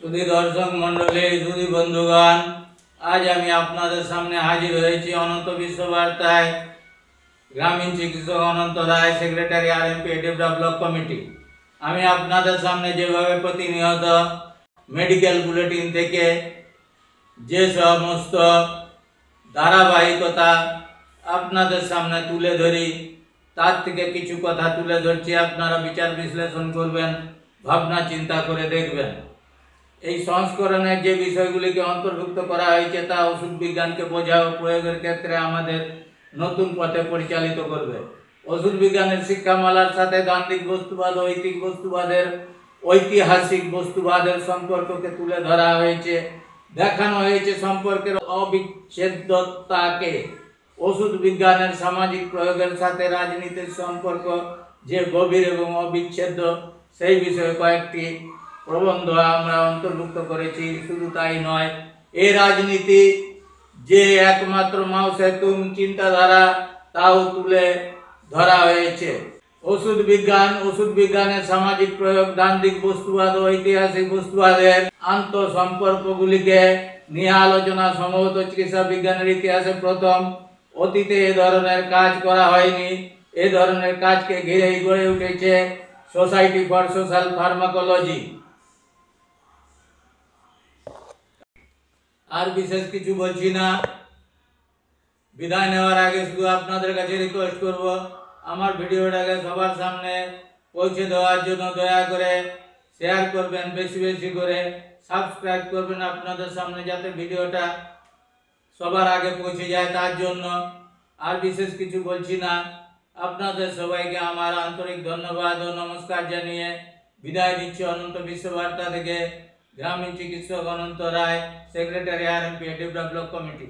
सुधी दर्शक मंडली सुधी बंधुगण आज आमी आपनादेर सामने हाजिर हयेछि अनंत विश्व बार्ताय ग्रामीण चिकित्सक अनंत राय सेक्रेटारी आरएमपी डेवरा ब्लक कमिटी। आमी आपनादेर सामने जेभाবে प्रतिनियत मेडिकल बुलेटिन থেকে যে সমস্ত ধারাবাহিকতা আপনাদের সামনে তুলে ধরি তার থেকে কিছু কথা তুলে ধরছি, আপনারা বিচার বিশ্লেষণ করবেন, ভাবনা চিন্তা করে দেখবেন। এই সংস্করণের যে বিষয়গুলিকে অন্তর্ভুক্ত করা হয়েছে তা ওষুধ বিজ্ঞানকে বোঝা ও প্রয়োগের ক্ষেত্রে আমাদের নতুন পথে পরিচালিত করবে। ওষুধ বিজ্ঞানের শিক্ষামালার সাথে গান্ধিক বস্তুবাদ ও ঐতিহাসিক বস্তুবাদের সম্পর্ককে তুলে ধরা হয়েছে, দেখানো হয়েছে সম্পর্কের অবিচ্ছেদ্যতাকে। ওষুধ বিজ্ঞানের সামাজিক প্রয়োগের সাথে রাজনীতির সম্পর্ক যে গভীর এবং অবিচ্ছেদ্য সেই বিষয়ে কয়েকটি প্রবন্ধ আমরা অন্তর্ভুক্ত করেছি। শুধু তাই নয়, এই রাজনীতি যে একমাত্র মাউসে তুম চিন্তাধারা তাও তুলে ধরা হয়েছে। ওষুধ বিজ্ঞানের সামাজিক প্রয়োগ, দান্দিক বস্তুবাদ ও ঐতিহাসিক বস্তুবাদের আন্তঃসম্পর্কগুলিকে নিয়ে আলোচনা সম্ভবত চিকিৎসা বিজ্ঞানের ইতিহাসে প্রথম। অতীতে এ ধরনের কাজ করা হয়নি। এ ধরনের কাজকে ঘিরেই গড়ে উঠেছে সোসাইটি ফর সোশ্যাল ফার্মাকোলজি। আর বিশেষ কিছু বলছি না, বিদায় নেওয়ার আগে শুধু আপনাদের কাছে রিকোয়েস্ট করব, আমার ভিডিওটাকে সবার সামনে পৌঁছে দেওয়ার জন্য দয়া করে শেয়ার করবেন, বেশি বেশি করে সাবস্ক্রাইব করবেন আপনাদের সামনে, যাতে ভিডিওটা সবার আগে পৌঁছে যায় তার জন্য। আর বিশেষ কিছু বলছি না, আপনাদের সবাইকে আমার আন্তরিক ধন্যবাদ ও নমস্কার জানিয়ে বিদায় দিচ্ছি অনন্ত বিশ্ববার্তা থেকে। গ্রামীণ চিকিৎসক Ananta Roy, secretary RMP Debra block committee.